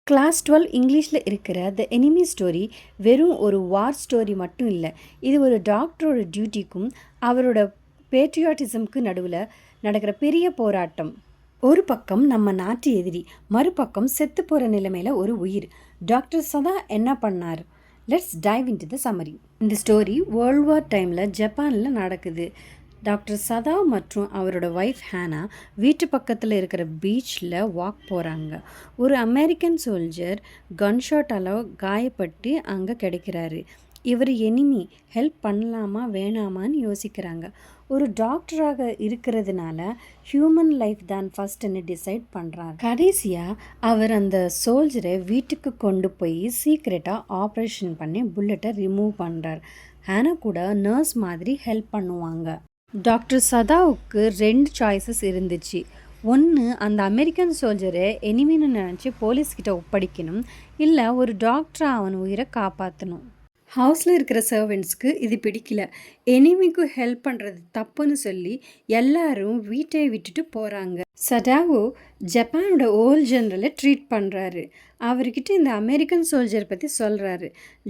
Class 12 இங்கிலீஷில் இருக்கிற த enemy story வெறும் ஒரு வார் ஸ்டோரி மட்டும் இல்லை. இது ஒரு டாக்டரோட டியூட்டிக்கும் அவரோட பேட்ரியாட்டிசம்க்கு நடுவில் நடக்கிற பெரிய போராட்டம். ஒரு பக்கம் நம்ம நாட்டு எதிரி, மறுபக்கம் செத்து போகிற நிலைமையில் ஒரு உயிர். டாக்டர் சதா என்ன பண்ணார்? Let's dive into the summary. இந்த ஸ்டோரி வேர்ல்ட் வார் டைமில் ஜப்பானில் நடக்குது. டாக்டர் சதா மற்றும் அவரோட ஒய்ஃப் ஹேனா வீட்டு பக்கத்தில் இருக்கிற பீச்சில் வாக் போகிறாங்க. ஒரு அமெரிக்கன் சோல்ஜர் கன்ஷாட்டால் காயப்பட்டு அங்கே கிடைக்கிறாரு. இவர் எனிமி. ஹெல்ப் பண்ணலாமா வேணாமான்னு யோசிக்கிறாங்க. ஒரு டாக்டராக இருக்கிறதுனால ஹியூமன் லைஃப் தான் ஃபஸ்ட்டுன்னு டிசைட் பண்ணுறாரு. கடைசியாக அவர் அந்த சோல்ஜரை வீட்டுக்கு கொண்டு போய் சீக்ரெட்டாக ஆப்ரேஷன் பண்ணி புல்லட்டை ரிமூவ் பண்ணுறார். ஹேனா கூட நர்ஸ் மாதிரி ஹெல்ப் பண்ணுவாங்க. டாக்டர் சதாவுக்கு 2 சாய்ஸஸ் இருந்துச்சு. ஒன்று, அந்த அமெரிக்கன் சோல்ஜரை எனிமின்னு நினச்சி போலீஸ்கிட்ட ஒப்படைக்கணும், இல்லை ஒரு டாக்டரை அவன் உயிரை காப்பாற்றணும். ஹவுஸில் இருக்கிற சர்வெண்ட்ஸ்க்கு இது பிடிக்கல. எனிமிக்கு ஹெல்ப் பண்ணுறது தப்புன்னு சொல்லி எல்லாரும் வீட்டை விட்டுட்டு போகிறாங்க. சடாவோ ஜப்பானோட ஓல்ட் ஜெனரலை ட்ரீட் பண்ணுறாரு. அவர்கிட்ட இந்த அமெரிக்கன் சோல்ஜர் பற்றி சொல்கிறாரு.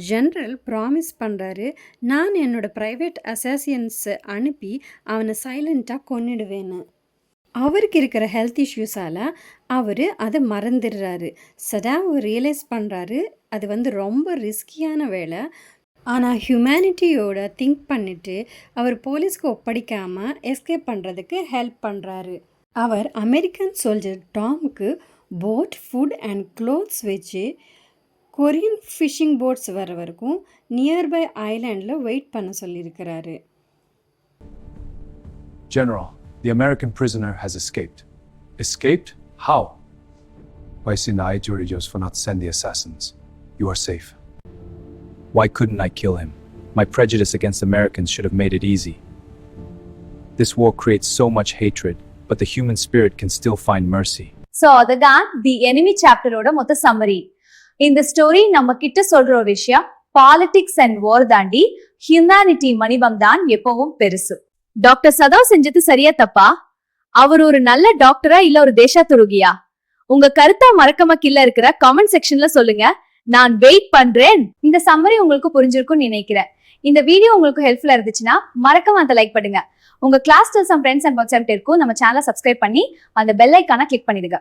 ஜெனரல் ப்ராமிஸ் பண்ணுறாரு, நான் என்னோடய ப்ரைவேட் அசாசியன்ஸை அனுப்பி அவனை சைலண்ட்டாக கொன்னிடுவேன்னு. அவருக்கு இருக்கிற ஹெல்த் இஷ்யூஸால் அவர் அதை மறந்துடுறாரு. சடாவோ ரியலைஸ் பண்ணுறாரு அது ரொம்ப ரிஸ்கியான வேலை. ஆனால் ஹியூமனிட்டியோட திங்க் பண்ணிவிட்டு அவர் போலீஸ்க்கு ஒப்படைக்காமல் எஸ்கேப் பண்ணுறதுக்கு ஹெல்ப் பண்ணுறாரு. அவர் அமெரிக்கன் சோல்ஜர் டாமுக்கு போட், ஃபுட் அண்ட் க்ளோத்ஸ் வச்சு கொரியன் ஃபிஷிங் போட்ஸ் வர வரைக்கும் நியர்பை ஐலாண்டில் வெயிட் பண்ண சொல்லியிருக்கிறாரு. General, the American prisoner has escaped. Escaped? How? Why sinai Georgios for not send the assassins? You are safe. Why couldn't I kill him? My prejudice against Americans should have made it easy. This war creates so much hatred, but the human spirit can still find mercy. So அதுதான் தி enemy சாப்டரோட மொத்த summary. இந்த story நம்ம கிட்ட சொல்ற ஒரு விஷயம், politics and war தாண்டி humanity மணிபம் தான் எப்பவும் பெருசு. டாக்டர் சதா செஞ்சது சரியா தப்பா? அவர் ஒரு நல்ல டாக்டரா இல்ல ஒரு தேச துரோகியா? உங்க கருத்தா மறக்காம கீழ இருக்கிற கமெண்ட் செக்ஷன்ல சொல்லுங்க. நான் வெயிட் பண்றேன். இந்த சம்மரி உங்களுக்கு புரிஞ்சிருக்கும்னு நினைக்கிறேன். இந்த வீடியோ உங்களுக்கு ஹெல்ப்ஃபுல்லா இருந்துச்சுன்னா மறக்காம அதை லைக் பண்ணுங்க. உங்க class tell some friends and WhatsApp இருக்கும் நம்ம சேனலை சப்ஸ்கிரைப் பண்ணி அந்த பெல் ஐக்கானை கிளிக் பண்ணிடுங்க.